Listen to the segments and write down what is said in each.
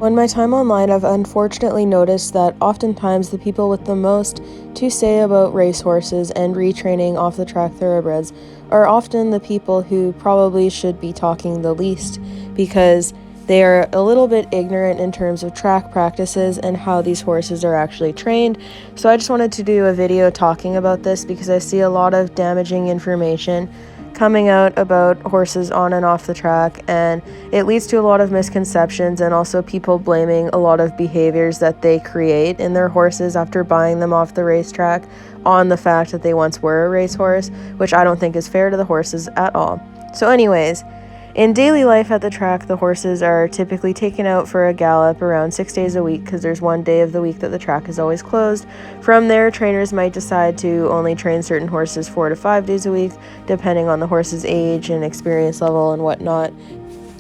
In my time online, I've unfortunately noticed that oftentimes the people with the most to say about racehorses and retraining off the track thoroughbreds are often the people who probably should be talking the least, because they are a little bit ignorant in terms of track practices and how these horses are actually trained. So I just wanted to do a video talking about this because I see a lot of damaging information coming out about horses on and off the track, and it leads to a lot of misconceptions and also people blaming a lot of behaviors that they create in their horses after buying them off the racetrack on the fact that they once were a racehorse, which I don't think is fair to the horses at all. So anyways, in daily life at the track, the horses are typically taken out for a gallop around 6 days a week because there's one day of the week that the track is always closed. From there, trainers might decide to only train certain horses 4 to 5 days a week, depending on the horse's age and experience level and whatnot.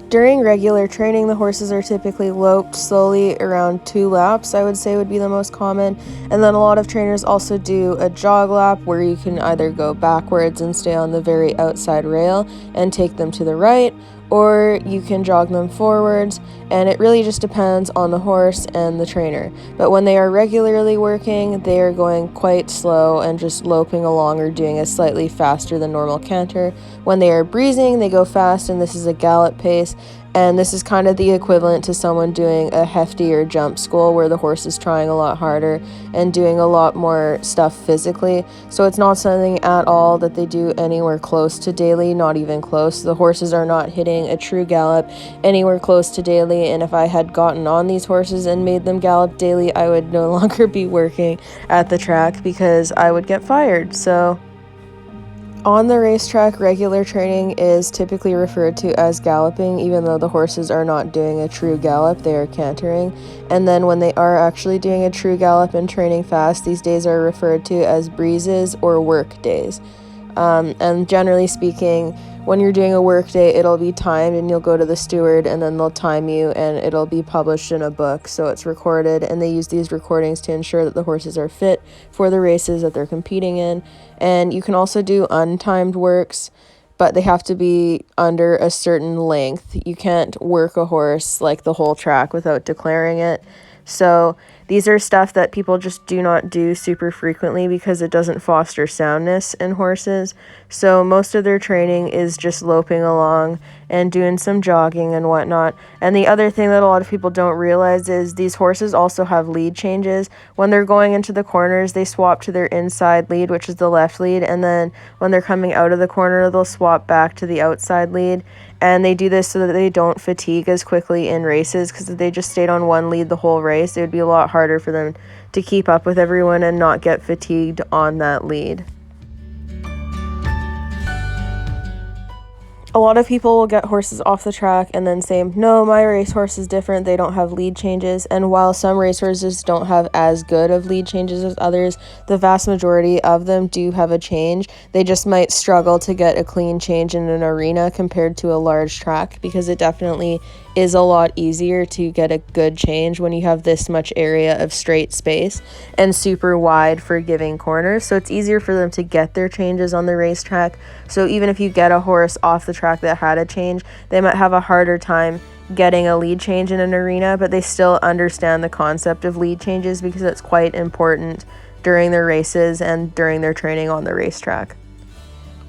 During regular training, the horses are typically loped slowly around 2 laps, I would say would be the most common. And then a lot of trainers also do a jog lap where you can either go backwards and stay on the very outside rail and take them to the right, or you can jog them forwards, and it really just depends on the horse and the trainer. But when they are regularly working, they are going quite slow and just loping along or doing a slightly faster than normal canter. When they are breezing, they go fast, and this is a gallop pace. And this is kind of the equivalent to someone doing a heftier jump school where the horse is trying a lot harder and doing a lot more stuff physically. So it's not something at all that they do anywhere close to daily, not even close. The horses are not hitting a true gallop anywhere close to daily. And if I had gotten on these horses and made them gallop daily, I would no longer be working at the track because I would get fired. So on the racetrack, regular training is typically referred to as galloping, even though the horses are not doing a true gallop, they are cantering. And then when they are actually doing a true gallop and training fast, these days are referred to as breezes or work days. And generally speaking, when you're doing a work day, it'll be timed and you'll go to the steward and then they'll time you and it'll be published in a book. So it's recorded, and they use these recordings to ensure that the horses are fit for the races that they're competing in. And you can also do untimed works, but they have to be under a certain length. You can't work a horse like the whole track without declaring it. So these are stuff that people just do not do super frequently because it doesn't foster soundness in horses. So most of their training is just loping along and doing some jogging and whatnot. And the other thing that a lot of people don't realize is these horses also have lead changes. When they're going into the corners, they swap to their inside lead, which is the left lead. And then when they're coming out of the corner, they'll swap back to the outside lead. And they do this so that they don't fatigue as quickly in races, because if they just stayed on one lead the whole race, it would be a lot harder for them to keep up with everyone and not get fatigued on that lead. A lot of people will get horses off the track and then say, no, my racehorse is different, they don't have lead changes. And while some racehorses don't have as good of lead changes as others, the vast majority of them do have a change. They just might struggle to get a clean change in an arena compared to a large track, because it definitely is a lot easier to get a good change when you have this much area of straight space and super wide forgiving corners. So it's easier for them to get their changes on the racetrack. So even if you get a horse off the track that had a change, they might have a harder time getting a lead change in an arena, but they still understand the concept of lead changes because it's quite important during their races and during their training on the racetrack.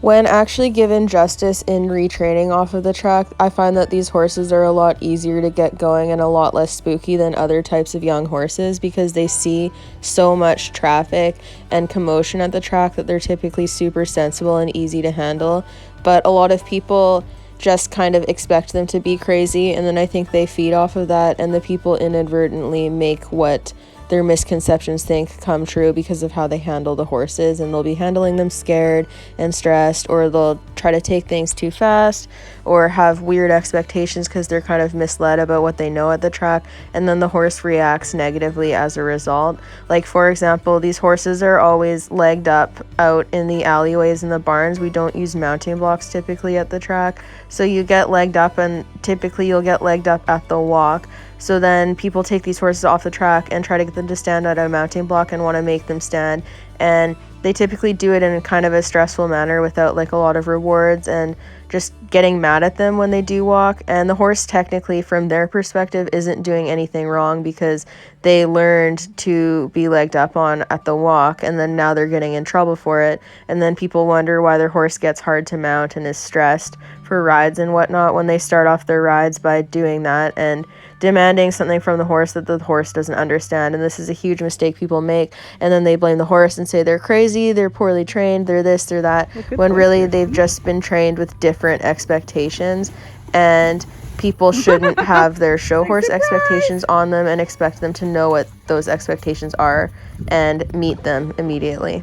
When actually given justice in retraining off of the track, I find that these horses are a lot easier to get going and a lot less spooky than other types of young horses, because they see so much traffic and commotion at the track that they're typically super sensible and easy to handle. But a lot of people just kind of expect them to be crazy, and then I think they feed off of that, and the people inadvertently make what their misconceptions think come true because of how they handle the horses, and they'll be handling them scared and stressed, or they'll try to take things too fast or have weird expectations because they're kind of misled about what they know at the track, and then the horse reacts negatively as a result. Like, for example, these horses are always legged up out in the alleyways and the barns. We don't use mounting blocks typically at the track, so you get legged up, and typically you'll get legged up at the walk. So then people take these horses off the track and try to get them to stand at a mounting block and want to make them stand, and they typically do it in kind of a stressful manner without like a lot of rewards, and just getting mad at them when they do walk. And the horse technically, from their perspective, isn't doing anything wrong because they learned to be legged up on at the walk, and then now they're getting in trouble for it. And then people wonder why their horse gets hard to mount and is stressed for rides and whatnot when they start off their rides by doing that and demanding something from the horse that the horse doesn't understand. And this is a huge mistake people make, and then they blame the horse and say they're crazy, they're poorly trained, they're this, they're that, when really they've just been trained with different expectations. And people shouldn't have their show horse expectations on them and expect them to know what those expectations are and meet them immediately.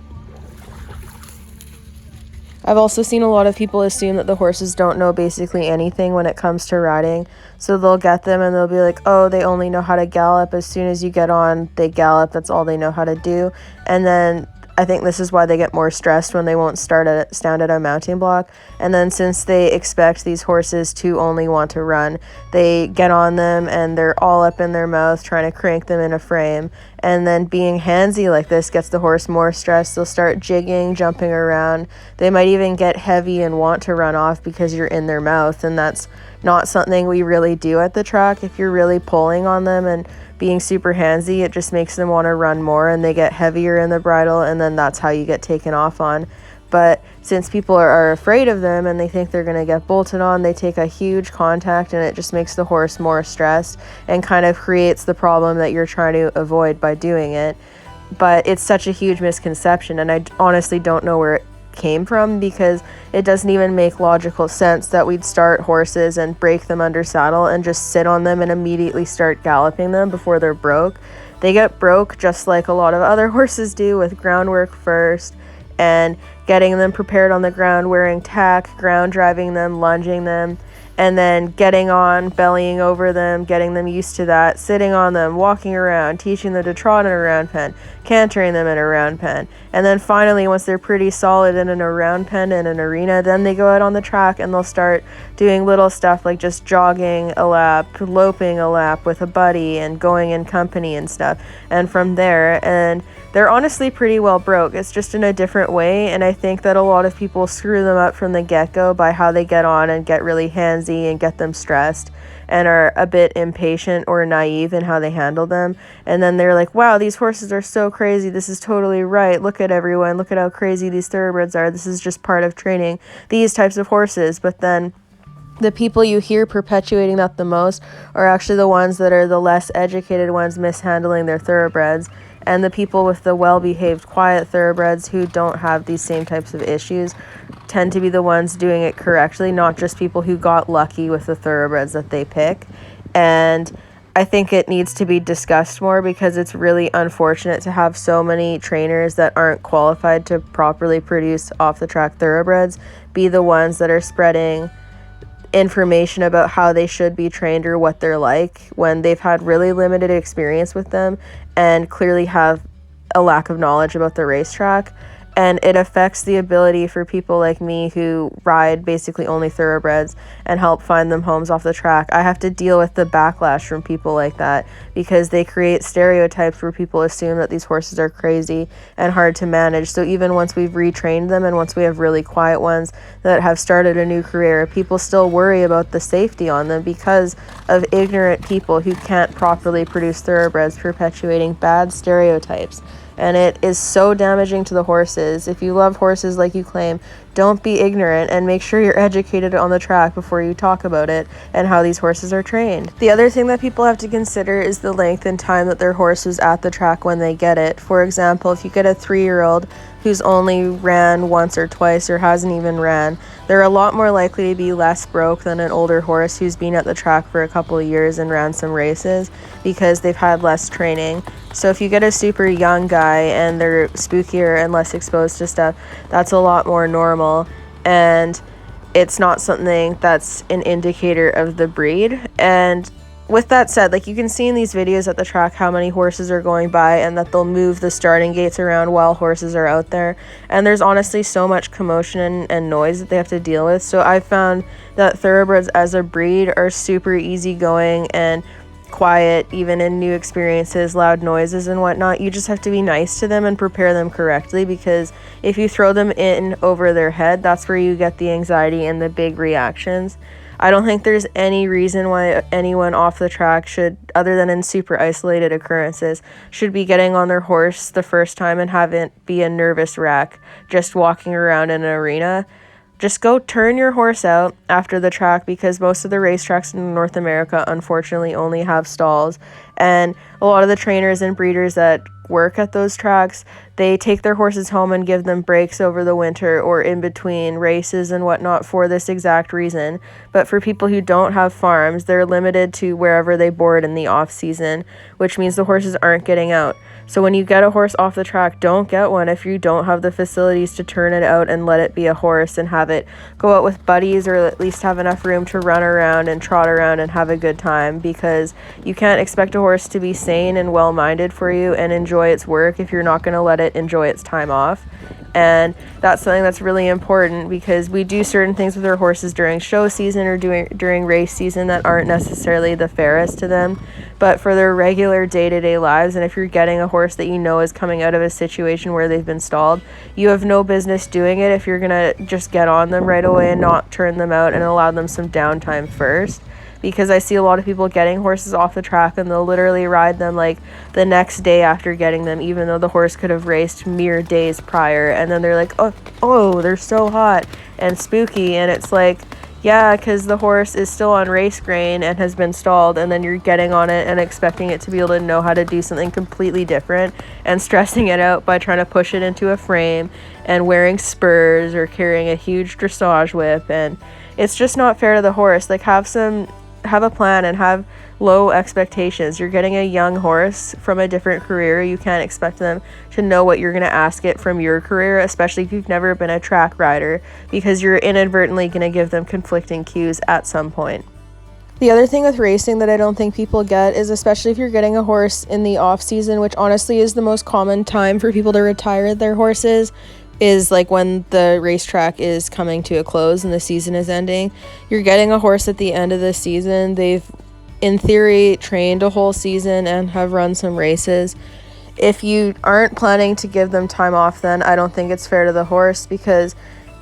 I've also seen a lot of people assume that the horses don't know basically anything when it comes to riding. So they'll get them and they'll be like, oh, they only know how to gallop. As soon as you get on, they gallop. That's all they know how to do. And then I think this is why they get more stressed when they won't stand at a mounting block. And then since they expect these horses to only want to run, they get on them and they're all up in their mouth trying to crank them in a frame. And then being handsy like this gets the horse more stressed. They'll start jigging, jumping around. They might even get heavy and want to run off because you're in their mouth. And that's not something we really do at the track. If you're really pulling on them and being super handsy, it just makes them want to run more and they get heavier in the bridle, and then that's how you get taken off on. But since people are afraid of them and they think they're going to get bolted on, they take a huge contact, and it just makes the horse more stressed and kind of creates the problem that you're trying to avoid by doing it. But it's such a huge misconception, and I honestly don't know where it came from, because it doesn't even make logical sense that we'd start horses and break them under saddle and just sit on them and immediately start galloping them before they're broke. They get broke just like a lot of other horses do, with groundwork first and getting them prepared on the ground, wearing tack, ground driving them, lunging them, and then getting on, bellying over them, getting them used to that, sitting on them, walking around, teaching them to trot in a round pen, cantering them in a round pen. And then finally, once they're pretty solid in a round pen in an arena, then they go out on the track and they'll start doing little stuff like just jogging a lap, loping a lap with a buddy, and going in company and stuff. And from there, and they're honestly pretty well broke. It's just in a different way, and I think that a lot of people screw them up from the get-go by how they get on and get really handsy and get them stressed and are a bit impatient or naive in how they handle them. And then they're like, wow, these horses are so crazy. This is totally right. Look at everyone. Look at how crazy these thoroughbreds are. This is just part of training these types of horses. But then the people you hear perpetuating that the most are actually the ones that are the less educated ones mishandling their thoroughbreds. And the people with the well-behaved, quiet thoroughbreds who don't have these same types of issues tend to be the ones doing it correctly, not just people who got lucky with the thoroughbreds that they pick. And I think it needs to be discussed more, because it's really unfortunate to have so many trainers that aren't qualified to properly produce off-the-track thoroughbreds be the ones that are spreading information about how they should be trained or what they're like, when they've had really limited experience with them and clearly have a lack of knowledge about the racetrack. And it affects the ability for people like me who ride basically only thoroughbreds and help find them homes off the track. I have to deal with the backlash from people like that, because they create stereotypes where people assume that these horses are crazy and hard to manage. So even once we've retrained them and once we have really quiet ones that have started a new career, people still worry about the safety on them because of ignorant people who can't properly produce thoroughbreds, perpetuating bad stereotypes. And it is so damaging to the horses. If you love horses like you claim, don't be ignorant and make sure you're educated on the track before you talk about it and how these horses are trained. The other thing that people have to consider is the length and time that their horse is at the track when they get it. For example, if you get a 3-year-old who's only ran once or twice or hasn't even ran, they're a lot more likely to be less broke than an older horse who's been at the track for a couple of years and ran some races, because they've had less training. So if you get a super young guy and they're spookier and less exposed to stuff, that's a lot more normal, and it's not something that's an indicator of the breed. And with that said, like, you can see in these videos at the track how many horses are going by and that they'll move the starting gates around while horses are out there. And there's honestly so much commotion and noise that they have to deal with. So I found that thoroughbreds as a breed are super easygoing and quiet, even in new experiences, loud noises and whatnot. You just have to be nice to them and prepare them correctly, because if you throw them in over their head, that's where you get the anxiety and the big reactions. I don't think there's any reason why anyone off the track should, other than in super isolated occurrences, should be getting on their horse the first time and have it be a nervous wreck just walking around in an arena. Just go turn your horse out after the track, because most of the racetracks in North America unfortunately only have stalls, and a lot of the trainers and breeders that work at those tracks, they take their horses home and give them breaks over the winter or in between races and whatnot for this exact reason. But for people who don't have farms, they're limited to wherever they board in the off season, which means the horses aren't getting out. So when you get a horse off the track, don't get one if you don't have the facilities to turn it out and let it be a horse and have it go out with buddies, or at least have enough room to run around and trot around and have a good time, because you can't expect a horse to be sane and well-minded for you and enjoy its work if you're not going to let it enjoy its time off. And that's something that's really important, because we do certain things with our horses during show season or during race season that aren't necessarily the fairest to them, but for their regular day-to-day lives. And if you're getting a horse that you know is coming out of a situation where they've been stalled, you have no business doing it if you're gonna just get on them right away and not turn them out and allow them some downtime first. Because I see a lot of people getting horses off the track and they'll literally ride them like the next day after getting them, even though the horse could have raced mere days prior. And then they're like, oh, they're so hot and spooky. And it's like, yeah, because the horse is still on race grain and has been stalled, and then you're getting on it and expecting it to be able to know how to do something completely different and stressing it out by trying to push it into a frame and wearing spurs or carrying a huge dressage whip. And it's just not fair to the horse. Like, have a plan and have low expectations. You're getting a young horse from a different career. You can't expect them to know what you're going to ask it from your career, especially if you've never been a track rider, because you're inadvertently going to give them conflicting cues at some point. The other thing with racing that I don't think people get is, especially if you're getting a horse in the off season, which honestly is the most common time for people to retire their horses, is like when the racetrack is coming to a close and the season is ending. You're getting a horse at the end of the season. They've, in theory, trained a whole season and have run some races. If you aren't planning to give them time off, then I don't think it's fair to the horse, because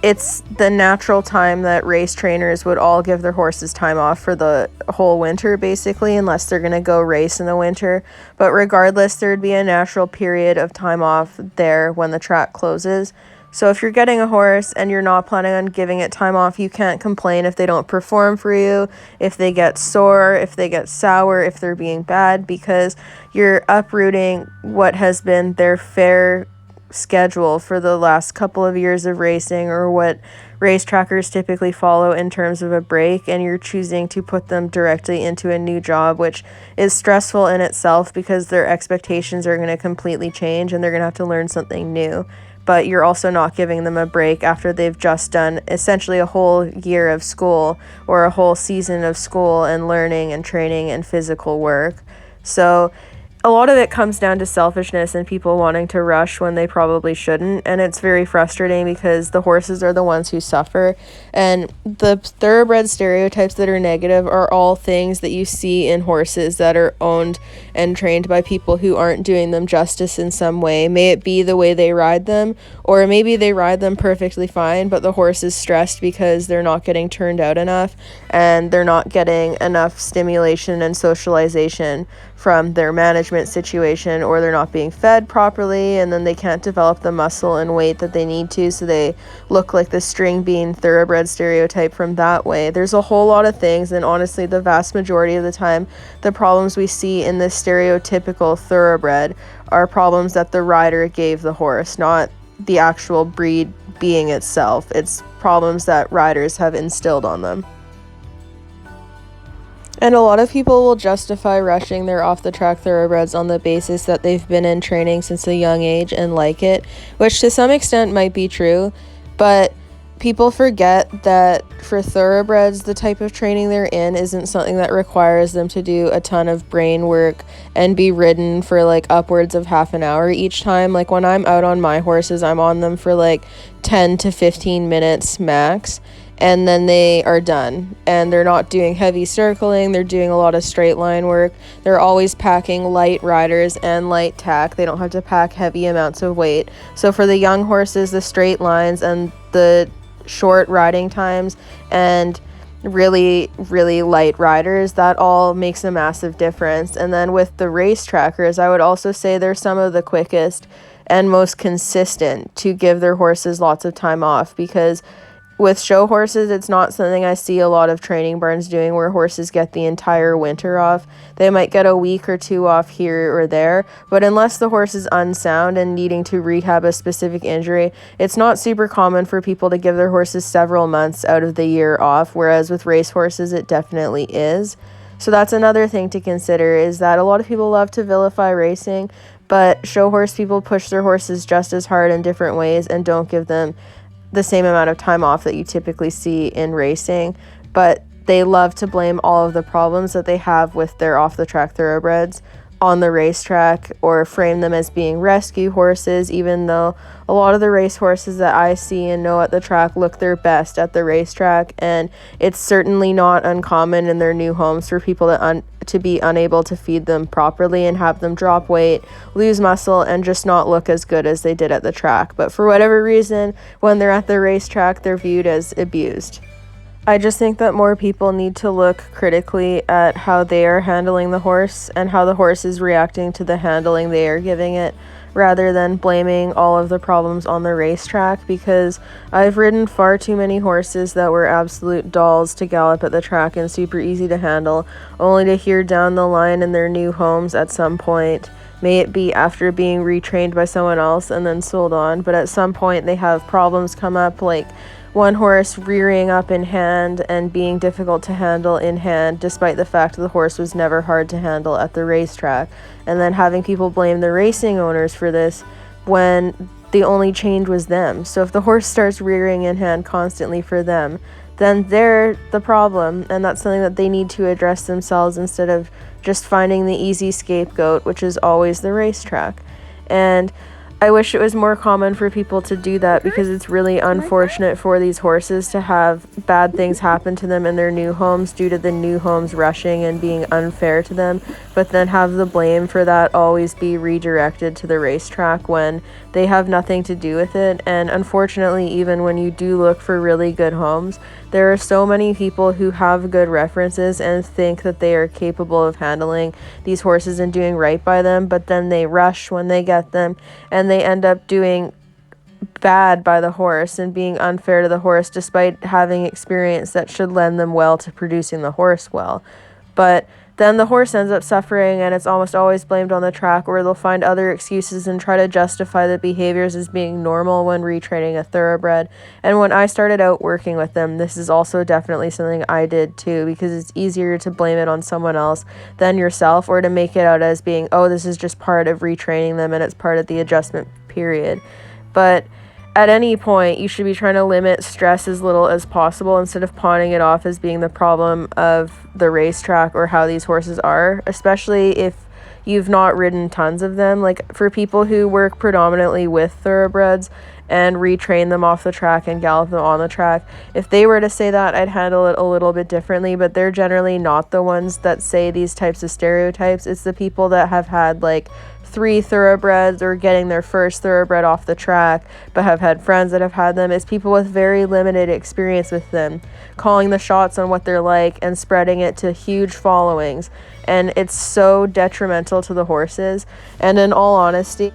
it's the natural time that race trainers would all give their horses time off for the whole winter, basically, unless they're going to go race in the winter. But regardless, there'd be a natural period of time off there when the track closes. So if you're getting a horse and you're not planning on giving it time off, you can't complain if they don't perform for you, if they get sore, if they get sour, if they're being bad, because you're uprooting what has been their fair schedule for the last couple of years of racing, or what race trackers typically follow in terms of a break, and you're choosing to put them directly into a new job, which is stressful in itself, because their expectations are going to completely change and they're going to have to learn something new. But you're also not giving them a break after they've just done essentially a whole year of school, or a whole season of school and learning and training and physical work. So a lot of it comes down to selfishness and people wanting to rush when they probably shouldn't, and it's very frustrating because the horses are the ones who suffer. And the thoroughbred stereotypes that are negative are all things that you see in horses that are owned and trained by people who aren't doing them justice in some way. May it be the way they ride them, or maybe they ride them perfectly fine, but the horse is stressed because they're not getting turned out enough and they're not getting enough stimulation and socialization from their management situation, or they're not being fed properly, and then they can't develop the muscle and weight that they need to, so they look like the string bean thoroughbred stereotype from that way. There's a whole lot of things, and honestly, the vast majority of the time, the problems we see in this stereotypical thoroughbred are problems that the rider gave the horse, not the actual breed being itself. It's problems that riders have instilled on them. And a lot of people will justify rushing their off-the-track thoroughbreds on the basis that they've been in training since a young age and like it, which to some extent might be true, but people forget that for thoroughbreds, the type of training they're in isn't something that requires them to do a ton of brain work and be ridden for like upwards of half an hour each time. Like when I'm out on my horses, I'm on them for like 10 to 15 minutes max. and then they are done. And they're not doing heavy circling, they're doing a lot of straight line work. They're always packing light riders and light tack. They don't have to pack heavy amounts of weight. So for the young horses, the straight lines and the short riding times and really light riders, that all makes a massive difference. And then with the race trackers, I would also say they're some of the quickest and most consistent to give their horses lots of time off, because with show horses, it's not something I see a lot of training barns doing where horses get the entire winter off. They might get a week or two off here or there, but unless the horse is unsound and needing to rehab a specific injury, it's not super common for people to give their horses several months out of the year off, whereas with race horses, it definitely is. So that's another thing to consider, is that a lot of people love to vilify racing, but show horse people push their horses just as hard in different ways and don't give them the same amount of time off that you typically see in racing, but they love to blame all of the problems that they have with their off-the-track thoroughbreds on the racetrack, or frame them as being rescue horses, even though a lot of the race horses that I see and know at the track look their best at the racetrack, and it's certainly not uncommon in their new homes for people to be unable to feed them properly and have them drop weight, lose muscle, and just not look as good as they did at the track. But for whatever reason, when they're at the racetrack, they're viewed as abused. I just think that more people need to look critically at how they are handling the horse and how the horse is reacting to the handling they are giving it, rather than blaming all of the problems on the racetrack, because I've ridden far too many horses that were absolute dolls to gallop at the track and super easy to handle, only to hear down the line in their new homes at some point, may it be after being retrained by someone else and then sold on, but at some point they have problems come up, like one horse rearing up in hand and being difficult to handle in hand, despite the fact that the horse was never hard to handle at the racetrack, and then having people blame the racing owners for this when the only change was them. So if the horse starts rearing in hand constantly for them, then they're the problem, and that's something that they need to address themselves instead of just finding the easy scapegoat, which is always the racetrack. And I wish it was more common for people to do that, because it's really unfortunate for these horses to have bad things happen to them in their new homes due to the new homes rushing and being unfair to them, but then have the blame for that always be redirected to the racetrack when they have nothing to do with it. And unfortunately, even when you do look for really good homes, there are so many people who have good references and think that they are capable of handling these horses and doing right by them, but then they rush when they get them, and they end up doing bad by the horse and being unfair to the horse, despite having experience that should lend them well to producing the horse well. But then the horse ends up suffering, and it's almost always blamed on the track, or they'll find other excuses and try to justify the behaviors as being normal when retraining a thoroughbred. And when I started out working with them, this is also definitely something I did too, because it's easier to blame it on someone else than yourself, or to make it out as being, oh, this is just part of retraining them and it's part of the adjustment period. But at any point, you should be trying to limit stress as little as possible instead of pawning it off as being the problem of the racetrack or how these horses are, especially if you've not ridden tons of them. Like, for people who work predominantly with thoroughbreds and retrain them off the track and gallop them on the track, if they were to say that, I'd handle it a little bit differently, but they're generally not the ones that say these types of stereotypes. It's the people that have had like 3 thoroughbreds or getting their first thoroughbred off the track but have had friends that have had them. It's people with very limited experience with them calling the shots on what they're like and spreading it to huge followings, and it's so detrimental to the horses. And in all honesty,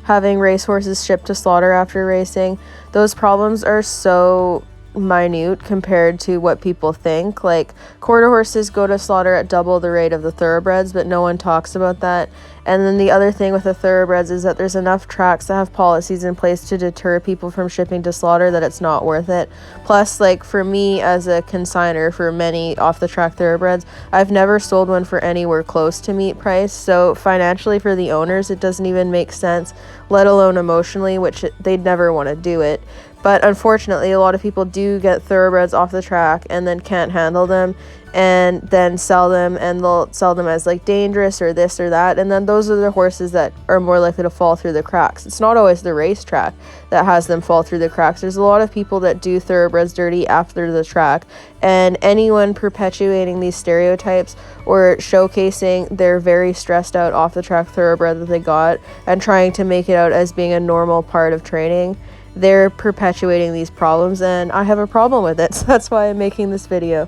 having racehorses shipped to slaughter after racing, those problems are so minute compared to what people think. Like, quarter horses go to slaughter at double the rate of the thoroughbreds, but no one talks about that. And then the other thing with the thoroughbreds is that there's enough tracks that have policies in place to deter people from shipping to slaughter that it's not worth it. Plus, like, for me as a consigner for many off-the-track thoroughbreds, I've never sold one for anywhere close to meat price, so financially for the owners it doesn't even make sense, let alone emotionally, which they'd never want to do it. But unfortunately, a lot of people do get thoroughbreds off the track and then can't handle them and then sell them, and they'll sell them as like dangerous or this or that, and then those are the horses that are more likely to fall through the cracks. It's not always the racetrack that has them fall through the cracks. There's a lot of people that do thoroughbreds dirty after the track, and anyone perpetuating these stereotypes or showcasing their very stressed out off the track thoroughbred that they got and trying to make it out as being a normal part of training, they're perpetuating these problems, and I have a problem with it. So that's why I'm making this video.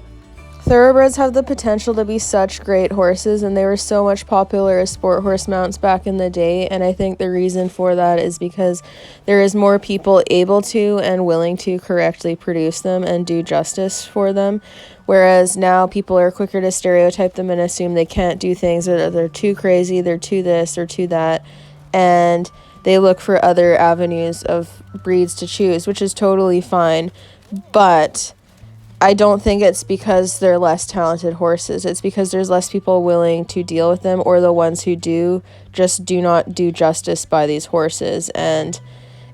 Thoroughbreds have the potential to be such great horses, and they were so much popular as sport horse mounts back in the day, and I think the reason for that is because there is more people able to and willing to correctly produce them and do justice for them, whereas now people are quicker to stereotype them and assume they can't do things, or they're too crazy, they're too this or too that, and they look for other avenues of breeds to choose, which is totally fine, but I don't think it's because they're less talented horses. It's because there's less people willing to deal with them, or the ones who do just do not do justice by these horses, and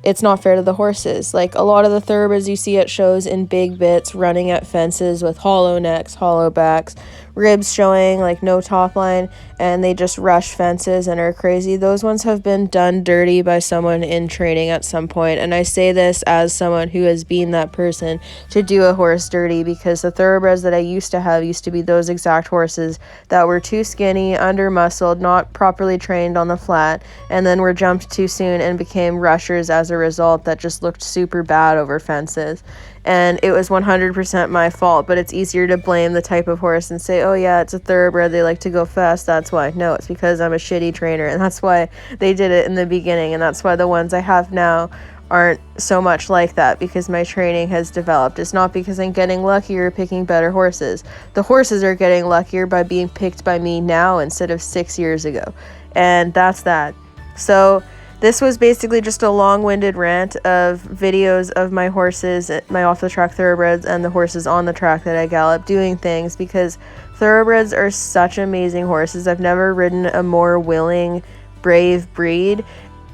it's not fair to the horses. Like, a lot of the thoroughbreds you see at shows in big bits running at fences with hollow necks, hollow backs, ribs showing, like no top line, and they just rush fences and are crazy. Those ones have been done dirty by someone in training at some point, and I say this as someone who has been that person to do a horse dirty, because the thoroughbreds that I used to have used to be those exact horses that were too skinny, under muscled, not properly trained on the flat, and then were jumped too soon and became rushers as a result that just looked super bad over fences. And it was 100% my fault, but it's easier to blame the type of horse and say, oh yeah, it's a thoroughbred, they like to go fast, that's why. No, it's because I'm a shitty trainer, and that's why they did it in the beginning, and that's why the ones I have now aren't so much like that, because my training has developed. It's not because I'm getting luckier picking better horses. The horses are getting luckier by being picked by me now instead of 6 years ago, and that's that. So this was basically just a long-winded rant of videos of my horses, my off-the-track thoroughbreds, and the horses on the track that I gallop doing things, because thoroughbreds are such amazing horses. I've never ridden a more willing, brave breed.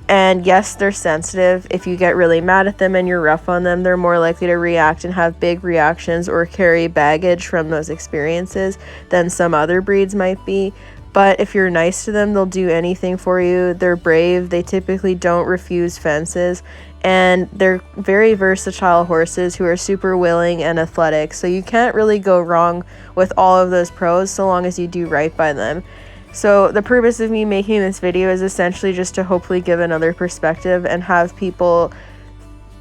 And yes, they're sensitive. If you get really mad at them and you're rough on them, they're more likely to react and have big reactions or carry baggage from those experiences than some other breeds might be. But if you're nice to them, they'll do anything for you. They're brave. They typically don't refuse fences. And they're very versatile horses who are super willing and athletic. So you can't really go wrong with all of those pros so long as you do right by them. So the purpose of me making this video is essentially just to hopefully give another perspective and have people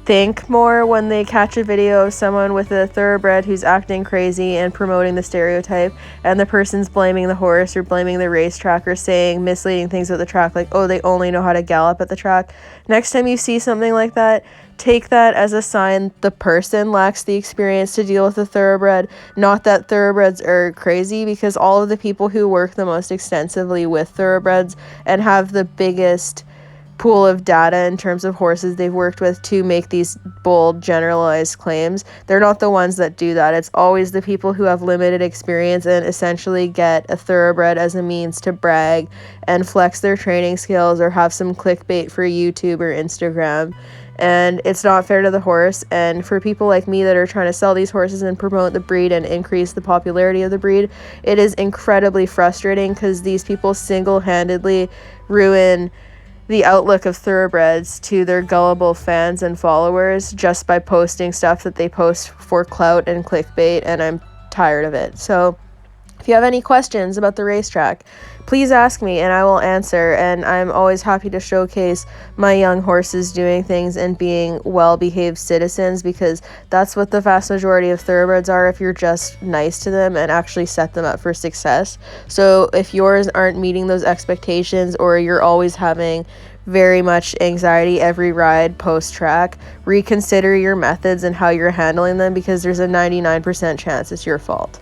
think more when they catch a video of someone with a thoroughbred who's acting crazy and promoting the stereotype, and the person's blaming the horse or blaming the racetrack or saying misleading things at the track, like, oh, they only know how to gallop at the track. Next time you see something like that, take that as a sign the person lacks the experience to deal with a thoroughbred, not that thoroughbreds are crazy, because all of the people who work the most extensively with thoroughbreds and have the biggest pool of data in terms of horses they've worked with to make these bold generalized claims, they're not the ones that do that. It's always the people who have limited experience and essentially get a thoroughbred as a means to brag and flex their training skills or have some clickbait for YouTube or Instagram. And it's not fair to the horse, and for people like me that are trying to sell these horses and promote the breed and increase the popularity of the breed, it is incredibly frustrating, because these people single-handedly ruin the outlook of thoroughbreds to their gullible fans and followers just by posting stuff that they post for clout and clickbait, and I'm tired of it. So if you have any questions about the racetrack, please ask me and I will answer, and I'm always happy to showcase my young horses doing things and being well-behaved citizens, because that's what the vast majority of thoroughbreds are if you're just nice to them and actually set them up for success. So if yours aren't meeting those expectations, or you're always having very much anxiety every ride post-track, reconsider your methods and how you're handling them, because there's a 99% chance it's your fault.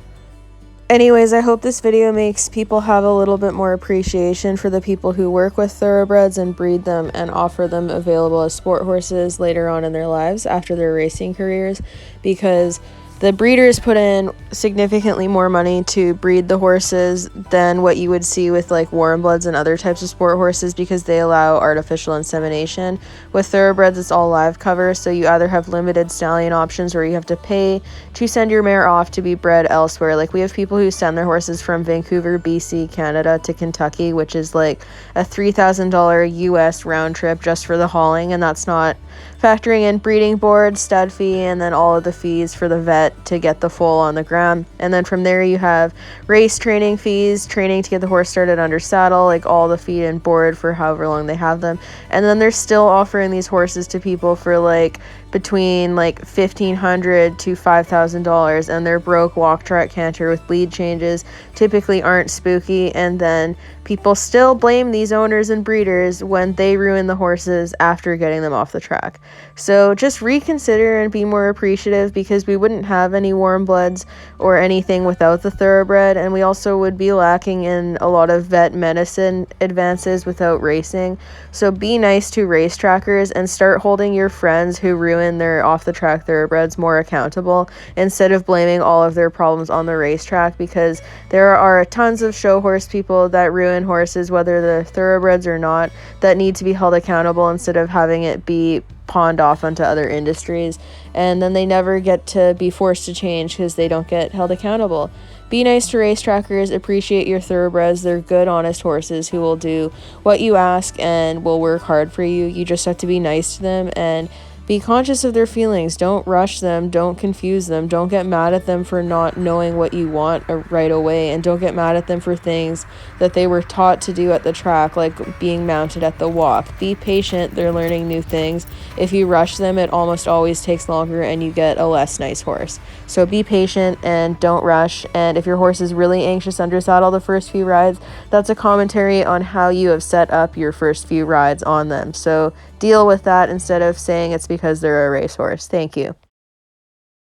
Anyways, I hope this video makes people have a little bit more appreciation for the people who work with thoroughbreds and breed them and offer them available as sport horses later on in their lives after their racing careers, because The breeders put in significantly more money to breed the horses than what you would see with like warm bloods and other types of sport horses, because they allow artificial insemination. With thoroughbreds, it's all live cover, so you either have limited stallion options or you have to pay to send your mare off to be bred elsewhere. Like, we have people who send their horses from Vancouver, BC, Canada to Kentucky, which is like a $3,000 US round trip just for the hauling, and that's not factoring in breeding board, stud fee, and then all of the fees for the vet to get the foal on the ground. And then from there you have race training fees, training to get the horse started under saddle, like all the feed and board for however long they have them. And then they're still offering these horses to people for like between like $1,500 to $5,000, and their broke walk trot canter with bleed changes typically aren't spooky. And then people still blame these owners and breeders when they ruin the horses after getting them off the track. So just reconsider and be more appreciative, because we wouldn't have any warm bloods or anything without the thoroughbred, and we also would be lacking in a lot of vet medicine advances without racing. So be nice to race trackers and start holding your friends who ruin their off the track thoroughbreds more accountable, instead of blaming all of their problems on the racetrack, because there are tons of show horse people that ruin horses, whether they're thoroughbreds or not, that need to be held accountable instead of having it be pawned off onto other industries, and then they never get to be forced to change because they don't get held accountable. Be nice to race trackers, appreciate your thoroughbreds. They're good, honest horses who will do what you ask and will work hard for you. You just have to be nice to them and be conscious of their feelings. Don't rush them, don't confuse them, don't get mad at them for not knowing what you want right away, and don't get mad at them for things that they were taught to do at the track, like being mounted at the walk. Be patient, they're learning new things. If you rush them, it almost always takes longer and you get a less nice horse. So be patient and don't rush. And if your horse is really anxious under saddle the first few rides, that's a commentary on how you have set up your first few rides on them. So deal with that instead of saying it's because they're a racehorse. Thank you.